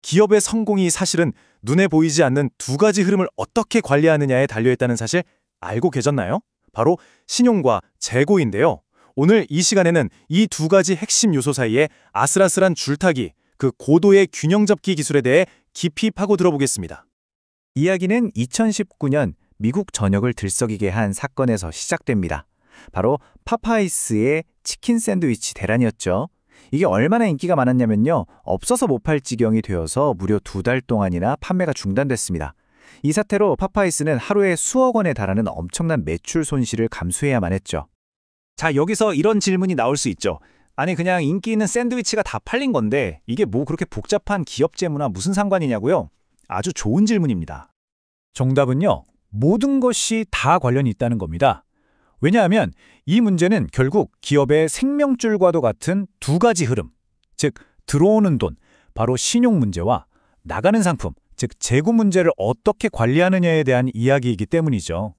기업의 성공이 사실은 눈에 보이지 않는 두 가지 흐름을 어떻게 관리하느냐에 달려있다는 사실 알고 계셨나요? 바로 신용과 재고인데요. 오늘 이 시간에는 이 두 가지 핵심 요소 사이에 아슬아슬한 줄타기, 그 고도의 균형 잡기 기술에 대해 깊이 파고 들어보겠습니다. 이야기는 2019년 미국 전역을 들썩이게 한 사건에서 시작됩니다. 바로 파파이스의 치킨 샌드위치 대란이었죠. 이게 얼마나 인기가 많았냐면요. 없어서 못 팔 지경이 되어서 무려 2달 동안이나 판매가 중단됐습니다. 이 사태로 파파이스는 하루에 수억 원에 달하는 엄청난 매출 손실을 감수해야만 했죠. 자, 여기서 이런 질문이 나올 수 있죠. 아니, 그냥 인기 있는 샌드위치가 다 팔린 건데 이게 뭐 그렇게 복잡한 기업 재무나 무슨 상관이냐고요? 아주 좋은 질문입니다. 정답은요, 모든 것이 다 관련이 있다는 겁니다. 왜냐하면 이 문제는 결국 기업의 생명줄과도 같은 두 가지 흐름, 즉 들어오는 돈, 바로 신용 문제와 나가는 상품, 즉 재고 문제를 어떻게 관리하느냐에 대한 이야기이기 때문이죠.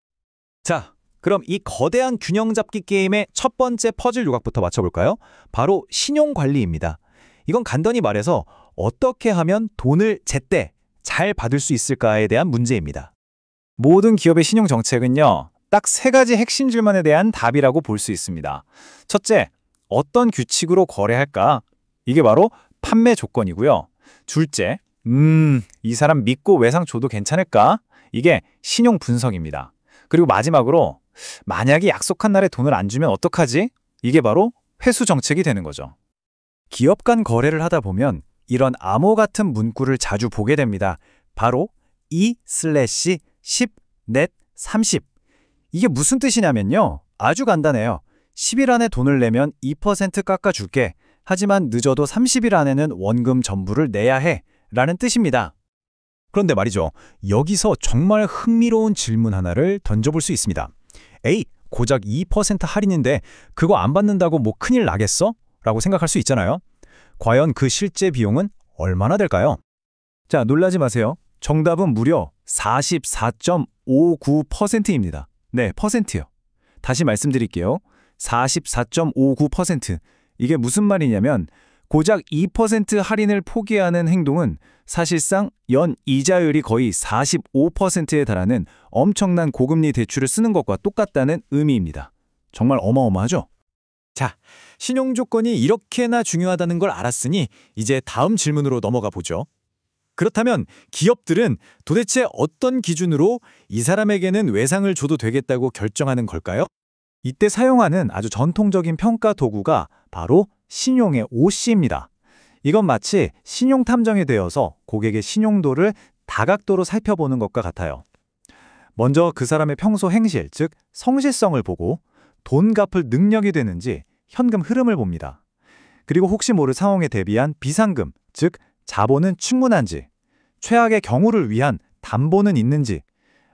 자, 그럼 이 거대한 균형 잡기 게임의 첫 번째 퍼즐 요각부터 맞춰볼까요? 바로 신용 관리입니다. 이건 간단히 말해서 어떻게 하면 돈을 제때 잘 받을 수 있을까에 대한 문제입니다. 모든 기업의 신용 정책은요, 딱 3가지 핵심 질문에 대한 답이라고 볼 수 있습니다. 첫째, 어떤 규칙으로 거래할까? 이게 바로 판매 조건이고요. 둘째, 이 사람 믿고 외상 줘도 괜찮을까? 이게 신용 분석입니다. 그리고 마지막으로, 만약에 약속한 날에 돈을 안 주면 어떡하지? 이게 바로 회수 정책이 되는 거죠. 기업 간 거래를 하다 보면 이런 암호 같은 문구를 자주 보게 됩니다. 바로 E/10 net 30. 이게 무슨 뜻이냐면요. 아주 간단해요. 10일 안에 돈을 내면 2% 깎아줄게. 하지만 늦어도 30일 안에는 원금 전부를 내야 해. 라는 뜻입니다. 그런데 말이죠. 여기서 정말 흥미로운 질문 하나를 던져볼 수 있습니다. 에이, 고작 2% 할인인데 그거 안 받는다고 뭐 큰일 나겠어? 라고 생각할 수 있잖아요. 과연 그 실제 비용은 얼마나 될까요? 자, 놀라지 마세요. 정답은 무려 44.59%입니다. 네, 퍼센트요. 다시 말씀드릴게요. 44.59%. 이게 무슨 말이냐면 고작 2% 할인을 포기하는 행동은 사실상 연 이자율이 거의 45%에 달하는 엄청난 고금리 대출을 쓰는 것과 똑같다는 의미입니다. 정말 어마어마하죠? 자, 신용 조건이 이렇게나 중요하다는 걸 알았으니 이제 다음 질문으로 넘어가 보죠. 그렇다면 기업들은 도대체 어떤 기준으로 이 사람에게는 외상을 줘도 되겠다고 결정하는 걸까요? 이때 사용하는 아주 전통적인 평가 도구가 바로 신용의 OC입니다. 이건 마치 신용 탐정이 되어서 고객의 신용도를 다각도로 살펴보는 것과 같아요. 먼저 그 사람의 평소 행실, 즉 성실성을 보고 돈 갚을 능력이 되는지 현금 흐름을 봅니다. 그리고 혹시 모를 상황에 대비한 비상금, 즉 자본은 충분한지, 최악의 경우를 위한 담보는 있는지,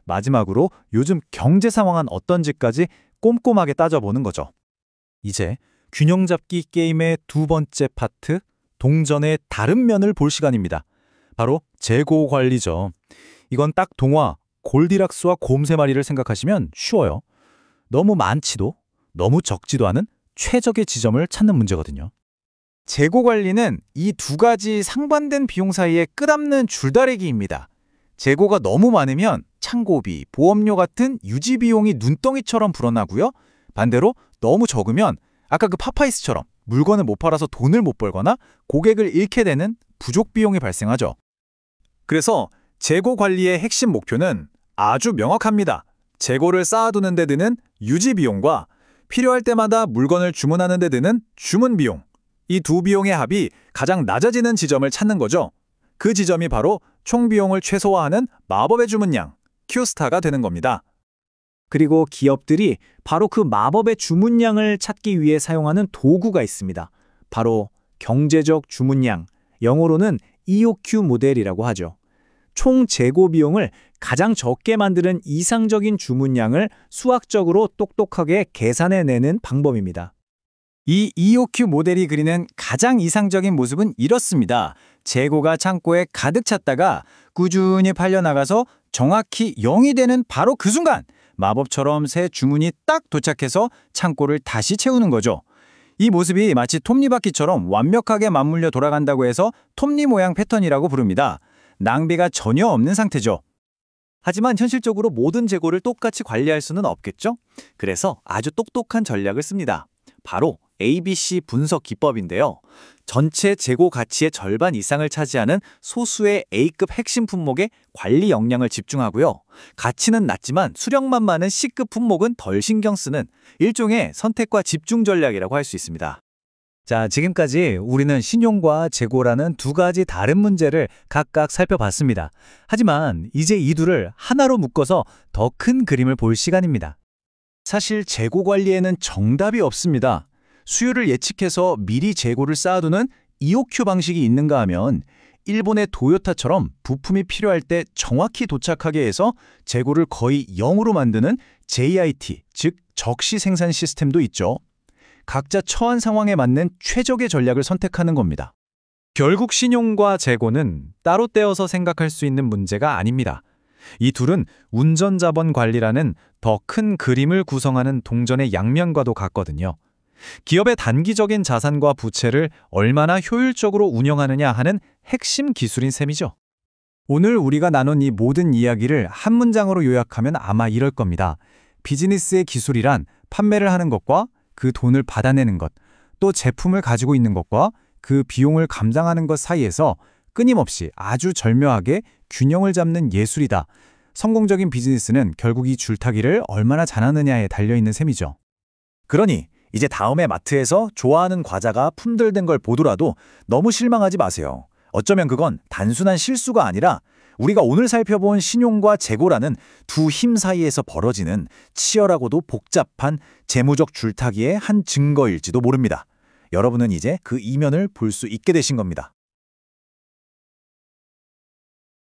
마지막으로 요즘 경제 상황은 어떤지까지 꼼꼼하게 따져보는 거죠. 이제 균형 잡기 게임의 두 번째 파트, 동전의 다른 면을 볼 시간입니다. 바로 재고 관리죠. 이건 딱 동화 골디락스와 곰 3마리를 생각하시면 쉬워요. 너무 많지도 너무 적지도 않은 최적의 지점을 찾는 문제거든요. 재고 관리는 이 두 가지 상반된 비용 사이의 끝없는 줄다리기입니다. 재고가 너무 많으면 창고비, 보험료 같은 유지 비용이 눈덩이처럼 불어나고요. 반대로 너무 적으면 아까 그 파파이스처럼 물건을 못 팔아서 돈을 못 벌거나 고객을 잃게 되는 부족 비용이 발생하죠. 그래서 재고 관리의 핵심 목표는 아주 명확합니다. 재고를 쌓아두는 데 드는 유지 비용과 필요할 때마다 물건을 주문하는 데 드는 주문 비용. 이 두 비용의 합이 가장 낮아지는 지점을 찾는 거죠. 그 지점이 바로 총 비용을 최소화하는 마법의 주문량, Q스타가 되는 겁니다. 그리고 기업들이 바로 그 마법의 주문량을 찾기 위해 사용하는 도구가 있습니다. 바로 경제적 주문량, 영어로는 EOQ 모델이라고 하죠. 총 재고 비용을 가장 적게 만드는 이상적인 주문량을 수학적으로 똑똑하게 계산해내는 방법입니다. 이 EOQ 모델이 그리는 가장 이상적인 모습은 이렇습니다. 재고가 창고에 가득 찼다가 꾸준히 팔려나가서 정확히 0이 되는 바로 그 순간 마법처럼 새 주문이 딱 도착해서 창고를 다시 채우는 거죠. 이 모습이 마치 톱니바퀴처럼 완벽하게 맞물려 돌아간다고 해서 톱니 모양 패턴이라고 부릅니다. 낭비가 전혀 없는 상태죠. 하지만 현실적으로 모든 재고를 똑같이 관리할 수는 없겠죠? 그래서 아주 똑똑한 전략을 씁니다. 바로 ABC 분석 기법인데요. 전체 재고 가치의 절반 이상을 차지하는 소수의 A급 핵심 품목에 관리 역량을 집중하고요. 가치는 낮지만 수량만 많은 C급 품목은 덜 신경 쓰는 일종의 선택과 집중 전략이라고 할 수 있습니다. 자, 지금까지 우리는 신용과 재고라는 두 가지 다른 문제를 각각 살펴봤습니다. 하지만 이제 이 둘을 하나로 묶어서 더 큰 그림을 볼 시간입니다. 사실 재고 관리에는 정답이 없습니다. 수요를 예측해서 미리 재고를 쌓아두는 EOQ 방식이 있는가 하면 일본의 도요타처럼 부품이 필요할 때 정확히 도착하게 해서 재고를 거의 0으로 만드는 JIT, 즉 적시 생산 시스템도 있죠. 각자 처한 상황에 맞는 최적의 전략을 선택하는 겁니다. 결국 신용과 재고는 따로 떼어서 생각할 수 있는 문제가 아닙니다. 이 둘은 운전자본 관리라는 더 큰 그림을 구성하는 동전의 양면과도 같거든요. 기업의 단기적인 자산과 부채를 얼마나 효율적으로 운영하느냐 하는 핵심 기술인 셈이죠. 오늘 우리가 나눈 이 모든 이야기를 한 문장으로 요약하면 아마 이럴 겁니다. 비즈니스의 기술이란 판매를 하는 것과 그 돈을 받아내는 것, 또 제품을 가지고 있는 것과 그 비용을 감당하는 것 사이에서 끊임없이 아주 절묘하게 균형을 잡는 예술이다. 성공적인 비즈니스는 결국 이 줄타기를 얼마나 잘하느냐에 달려있는 셈이죠. 그러니 이제 다음에 마트에서 좋아하는 과자가 품절된 걸 보더라도 너무 실망하지 마세요. 어쩌면 그건 단순한 실수가 아니라 우리가 오늘 살펴본 신용과 재고라는 두 힘 사이에서 벌어지는 치열하고도 복잡한 재무적 줄타기의 한 증거일지도 모릅니다. 여러분은 이제 그 이면을 볼 수 있게 되신 겁니다.